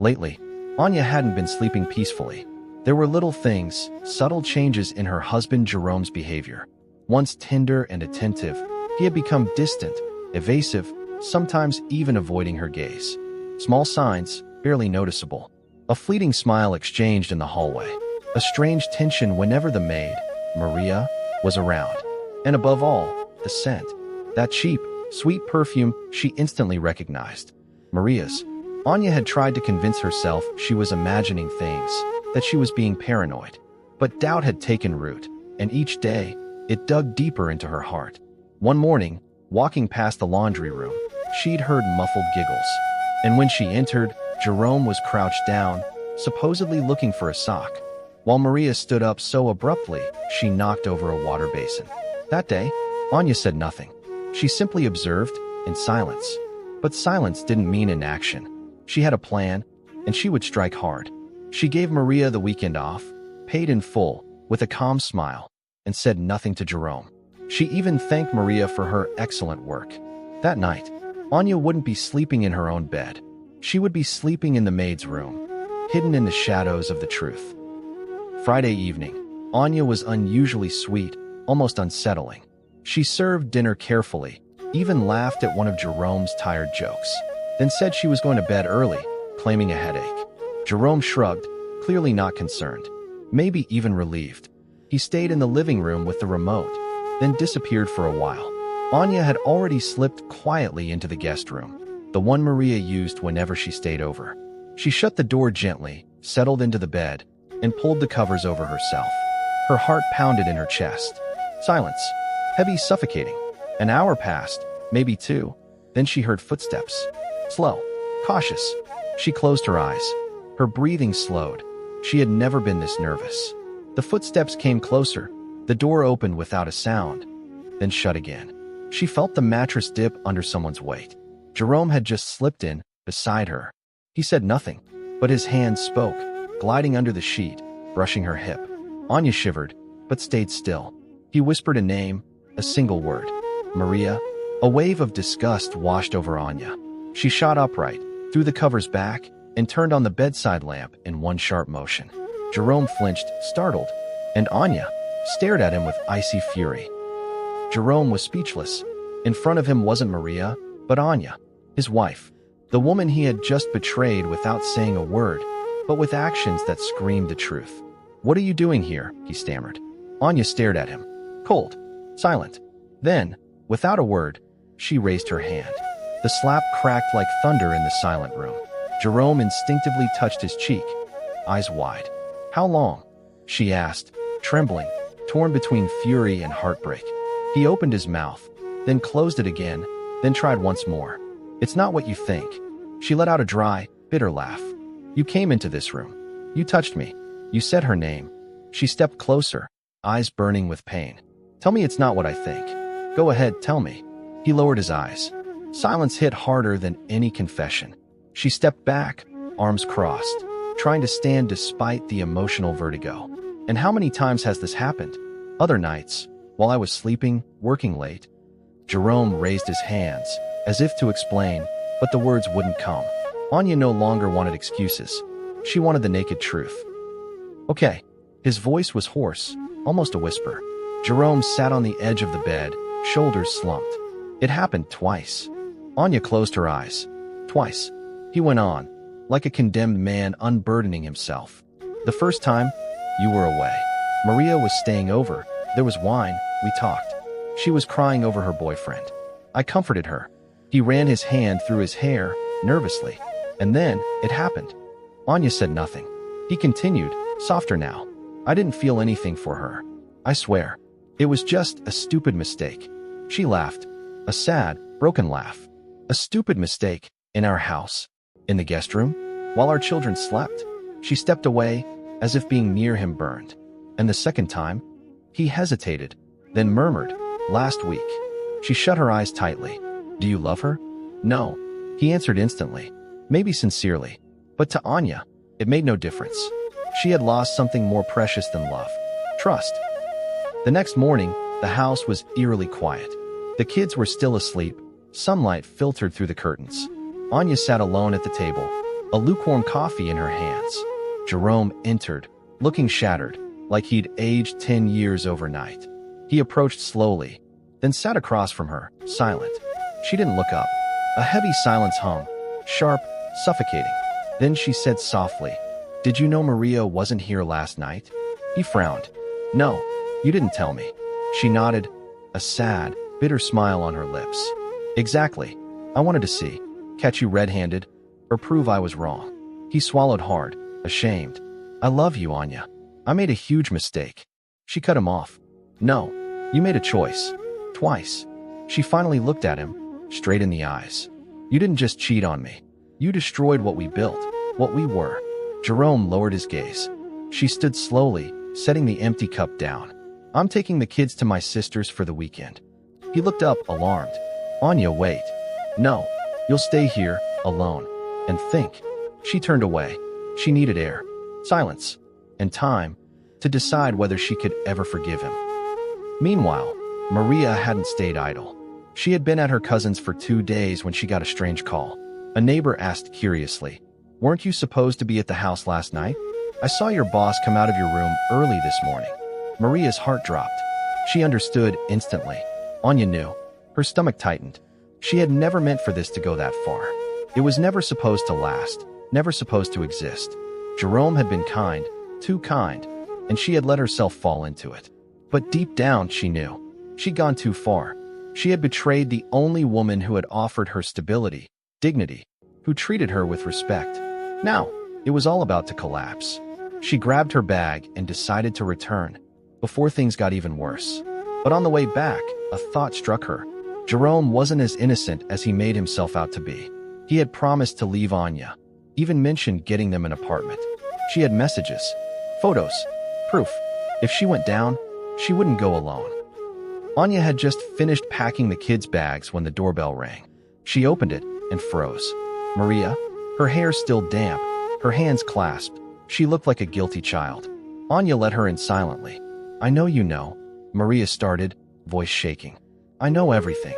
Lately, Anya hadn't been sleeping peacefully. There were little things, subtle changes in her husband Jerome's behavior. Once tender and attentive, he had become distant, evasive, sometimes even avoiding her gaze. Small signs, barely noticeable. A fleeting smile exchanged in the hallway. A strange tension whenever the maid, Maria, was around. And above all, the scent. That cheap, sweet perfume she instantly recognized. Maria's. Anya had tried to convince herself she was imagining things, that she was being paranoid. But doubt had taken root, and each day, it dug deeper into her heart. One morning, walking past the laundry room, she'd heard muffled giggles. And when she entered, Jerome was crouched down, supposedly looking for a sock. While Maria stood up so abruptly, she knocked over a water basin. That day, Anya said nothing. She simply observed, in silence. But silence didn't mean inaction. She had a plan, and she would strike hard. She gave Maria the weekend off, paid in full, with a calm smile, and said nothing to Jerome. She even thanked Maria for her excellent work. That night, Anya wouldn't be sleeping in her own bed. She would be sleeping in the maid's room, hidden in the shadows of the truth. Friday evening, Anya was unusually sweet, almost unsettling. She served dinner carefully, even laughed at one of Jerome's tired jokes, then said she was going to bed early, claiming a headache. Jerome shrugged, clearly not concerned, maybe even relieved. He stayed in the living room with the remote, then disappeared for a while. Anya had already slipped quietly into the guest room, the one Maria used whenever she stayed over. She shut the door gently, settled into the bed, and pulled the covers over herself. Her heart pounded in her chest. Silence. Heavy, suffocating. An hour passed, maybe two. Then she heard footsteps. Slow. Cautious. She closed her eyes. Her breathing slowed. She had never been this nervous. The footsteps came closer. The door opened without a sound, then shut again. She felt the mattress dip under someone's weight. Jerome had just slipped in, beside her. He said nothing, but his hand spoke, gliding under the sheet, brushing her hip. Anya shivered, but stayed still. He whispered a name, a single word. Maria. A wave of disgust washed over Anya. She shot upright, threw the covers back, and turned on the bedside lamp in one sharp motion. Jerome flinched, startled, and Anya stared at him with icy fury. Jerome was speechless. In front of him wasn't Maria, but Anya, his wife, the woman he had just betrayed without saying a word, but with actions that screamed the truth. "What are you doing here?" he stammered. Anya stared at him, cold, silent. Then, without a word, she raised her hand. The slap cracked like thunder in the silent room. Jerome instinctively touched his cheek, eyes wide. "How long?" she asked, trembling, torn between fury and heartbreak. He opened his mouth, then closed it again, then tried once more. "It's not what you think." She let out a dry, bitter laugh. "You came into this room. You touched me. You said her name." She stepped closer, eyes burning with pain. "Tell me it's not what I think. Go ahead, tell me." He lowered his eyes. Silence hit harder than any confession. She stepped back, arms crossed, trying to stand despite the emotional vertigo. "And how many times has this happened?" "Other nights, while I was sleeping, working late." Jerome raised his hands, as if to explain, but the words wouldn't come. Anya no longer wanted excuses. She wanted the naked truth. "Okay." His voice was hoarse, almost a whisper. Jerome sat on the edge of the bed, shoulders slumped. "It happened twice." Anya closed her eyes. "Twice," he went on, like a condemned man unburdening himself. "The first time, you were away. Maria was staying over. There was wine. We talked. She was crying over her boyfriend. I comforted her." He ran his hand through his hair, nervously. "And then, it happened." Anya said nothing. He continued, softer now. "I didn't feel anything for her. I swear. It was just a stupid mistake." She laughed. A sad, broken laugh. "A stupid mistake, in our house, in the guest room, while our children slept." She stepped away, as if being near him burned. "And the second time?" He hesitated, then murmured, "Last week." She shut her eyes tightly. "Do you love her?" "No," he answered instantly, maybe sincerely. But to Anya, it made no difference. She had lost something more precious than love. Trust. The next morning, the house was eerily quiet. The kids were still asleep. Sunlight filtered through the curtains. Anya sat alone at the table, a lukewarm coffee in her hands. Jerome entered, looking shattered, like he'd aged 10 years overnight. He approached slowly, then sat across from her, silent. She didn't look up. A heavy silence hung, sharp, suffocating. Then she said softly, "Did you know Maria wasn't here last night?" He frowned. "No, you didn't tell me." She nodded, a sad, bitter smile on her lips. "Exactly. I wanted to see, catch you red-handed, or prove I was wrong." He swallowed hard, ashamed. "I love you, Anya. I made a huge mistake." She cut him off. "No, you made a choice. Twice." She finally looked at him, straight in the eyes. "You didn't just cheat on me. You destroyed what we built, what we were." Jerome lowered his gaze. She stood slowly, setting the empty cup down. "I'm taking the kids to my sister's for the weekend." He looked up, alarmed. "Anya, wait. No, you'll stay here, alone, and think." She turned away. She needed air, silence, and time to decide whether she could ever forgive him. Meanwhile, Maria hadn't stayed idle. She had been at her cousin's for 2 days when she got a strange call. A neighbor asked curiously, "Weren't you supposed to be at the house last night? I saw your boss come out of your room early this morning." Maria's heart dropped. She understood instantly. Anya knew. Her stomach tightened. She had never meant for this to go that far. It was never supposed to last, never supposed to exist. Jerome had been kind, too kind, and she had let herself fall into it. But deep down, she knew. She'd gone too far. She had betrayed the only woman who had offered her stability, dignity, who treated her with respect. Now, it was all about to collapse. She grabbed her bag and decided to return, before things got even worse. But on the way back, a thought struck her. Jerome wasn't as innocent as he made himself out to be. He had promised to leave Anya, even mentioned getting them an apartment. She had messages, photos, proof. If she went down, she wouldn't go alone. Anya had just finished packing the kids' bags when the doorbell rang. She opened it and froze. Maria, her hair still damp, her hands clasped. She looked like a guilty child. Anya let her in silently. "I know you know," Maria started, voice shaking. "I know everything,"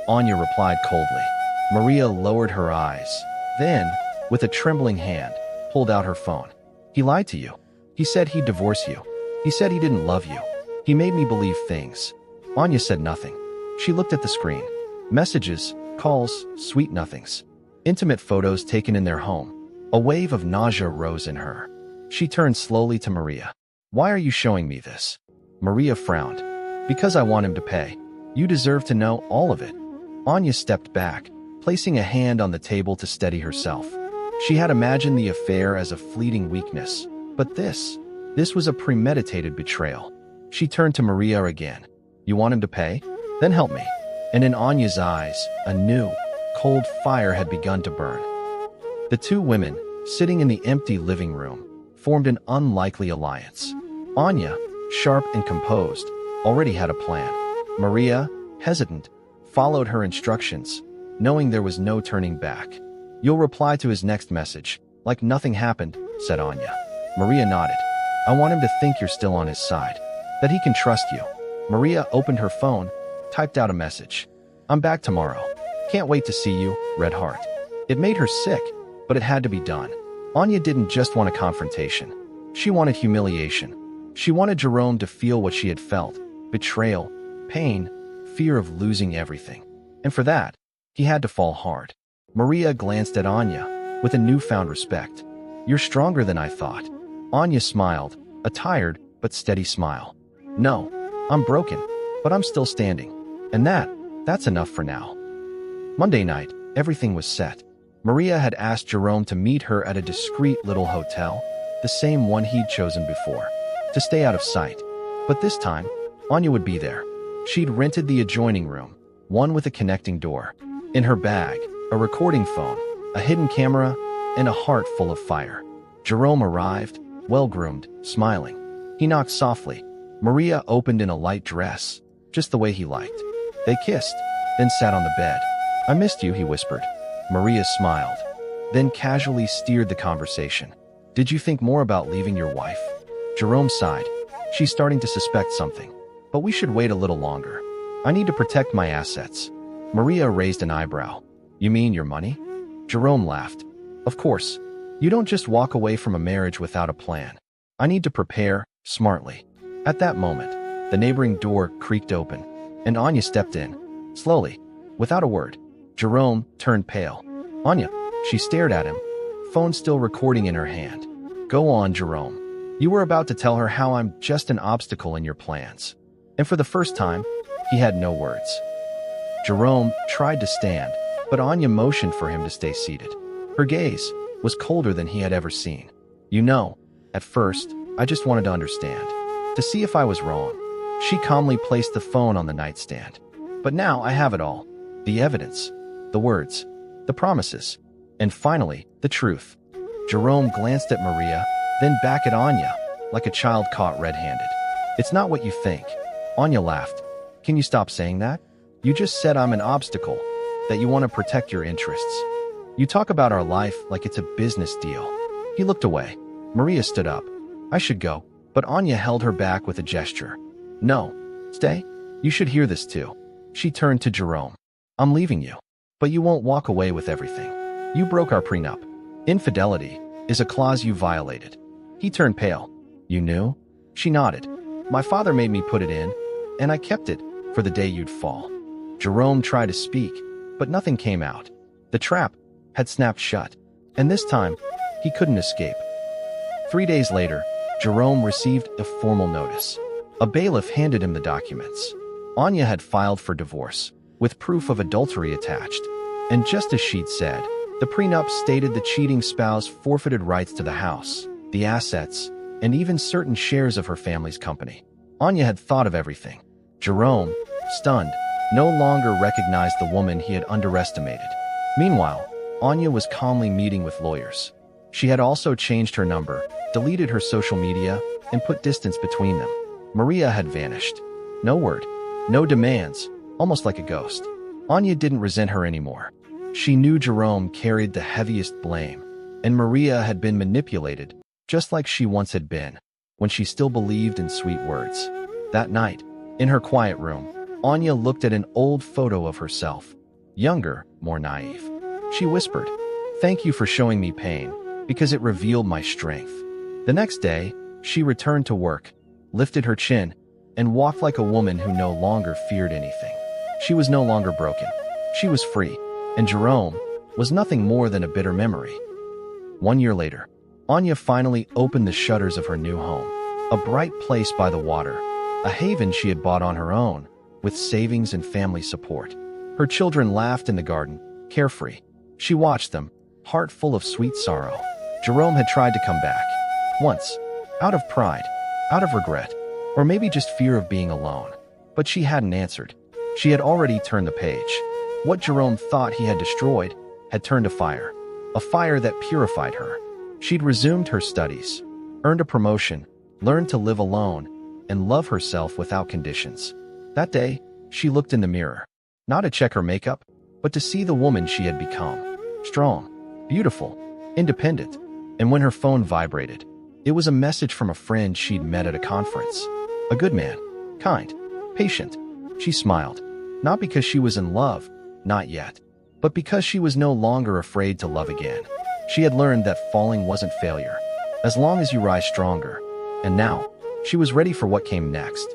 Anya replied coldly. Maria lowered her eyes. Then, with a trembling hand, pulled out her phone. "He lied to you. He said he'd divorce you. He said he didn't love you. He made me believe things." Anya said nothing. She looked at the screen. Messages, calls, sweet nothings. Intimate photos taken in their home. A wave of nausea rose in her. She turned slowly to Maria. "Why are you showing me this?" Maria frowned. "Because I want him to pay. You deserve to know all of it." Anya stepped back, placing a hand on the table to steady herself. She had imagined the affair as a fleeting weakness, but this was a premeditated betrayal. She turned to Maria again. "You want him to pay? Then help me." And in Anya's eyes, a new, cold fire had begun to burn. The two women, sitting in the empty living room, formed an unlikely alliance. Anya, sharp and composed, already had a plan. Maria, hesitant, followed her instructions, knowing there was no turning back. "You'll reply to his next message, like nothing happened," said Anya. Maria nodded. "I want him to think you're still on his side, that he can trust you." Maria opened her phone, typed out a message. "I'm back tomorrow. Can't wait to see you, Red Heart." It made her sick, but it had to be done. Anya didn't just want a confrontation. She wanted humiliation. She wanted Jerome to feel what she had felt: betrayal, pain, fear of losing everything. And for that, he had to fall hard. Maria glanced at Anya with a newfound respect. "You're stronger than I thought." Anya smiled, a tired but steady smile. "No, I'm broken, but I'm still standing. And that's enough for now." Monday night, everything was set. Maria had asked Jerome to meet her at a discreet little hotel, the same one he'd chosen before, to stay out of sight. But this time, Anya would be there. She'd rented the adjoining room, one with a connecting door. In her bag, a recording phone, a hidden camera, and a heart full of fire. Jerome arrived, well-groomed, smiling. He knocked softly. Maria opened in a light dress, just the way he liked. They kissed, then sat on the bed. "I missed you," he whispered. Maria smiled, then casually steered the conversation. "Did you think more about leaving your wife?" Jerome sighed. "She's starting to suspect something, but we should wait a little longer. I need to protect my assets." Maria raised an eyebrow. "You mean your money?" Jerome laughed. "Of course. You don't just walk away from a marriage without a plan. I need to prepare smartly. At that moment, the neighboring door creaked open, and Anya stepped in, slowly, without a word. Jerome turned pale. Anya, she stared at him, phone still recording in her hand. Go on, Jerome. You were about to tell her how I'm just an obstacle in your plans. And for the first time, he had no words. Jerome tried to stand, but Anya motioned for him to stay seated. Her gaze was colder than he had ever seen. You know, at first, I just wanted to understand, to see if I was wrong. She calmly placed the phone on the nightstand. But now I have it all. The evidence, the words, the promises, and finally, the truth. Jerome glanced at Maria, then back at Anya, like a child caught red-handed. It's not what you think. Anya laughed. Can you stop saying that? You just said I'm an obstacle, that you want to protect your interests. You talk about our life like it's a business deal. He looked away. Maria stood up. I should go, but Anya held her back with a gesture. No, stay. You should hear this too. She turned to Jerome. I'm leaving you, but you won't walk away with everything. You broke our prenup. Infidelity is a clause you violated. He turned pale. You knew? She nodded. My father made me put it in, and I kept it for the day you'd fall. Jerome tried to speak, but nothing came out. The trap had snapped shut, and this time, he couldn't escape. 3 days later, Jerome received a formal notice. A bailiff handed him the documents. Anya had filed for divorce, with proof of adultery attached. And just as she'd said, the prenup stated the cheating spouse forfeited rights to the house, the assets, and even certain shares of her family's company. Anya had thought of everything. Jerome, stunned, no longer recognized the woman he had underestimated. Meanwhile, Anya was calmly meeting with lawyers. She had also changed her number, deleted her social media, and put distance between them. Maria had vanished. No word, no demands, almost like a ghost. Anya didn't resent her anymore. She knew Jerome carried the heaviest blame, and Maria had been manipulated, just like she once had been, when she still believed in sweet words. That night, in her quiet room, Anya looked at an old photo of herself. Younger, more naive. She whispered, "Thank you for showing me pain, because it revealed my strength." The next day, she returned to work, lifted her chin, and walked like a woman who no longer feared anything. She was no longer broken. She was free, and Jerome was nothing more than a bitter memory. 1 year later, Anya finally opened the shutters of her new home, a bright place by the water, a haven she had bought on her own, with savings and family support. Her children laughed in the garden, carefree. She watched them, heart full of sweet sorrow. Jerome had tried to come back. Once, out of pride, out of regret, or maybe just fear of being alone. But she hadn't answered. She had already turned the page. What Jerome thought he had destroyed had turned to fire, a fire that purified her. She'd resumed her studies, earned a promotion, learned to live alone, and love herself without conditions. That day, she looked in the mirror, not to check her makeup, but to see the woman she had become. Strong, beautiful, independent. And when her phone vibrated, it was a message from a friend she'd met at a conference. A good man, kind, patient. She smiled, not because she was in love, not yet, but because she was no longer afraid to love again. She had learned that falling wasn't failure, as long as you rise stronger. And now, she was ready for what came next.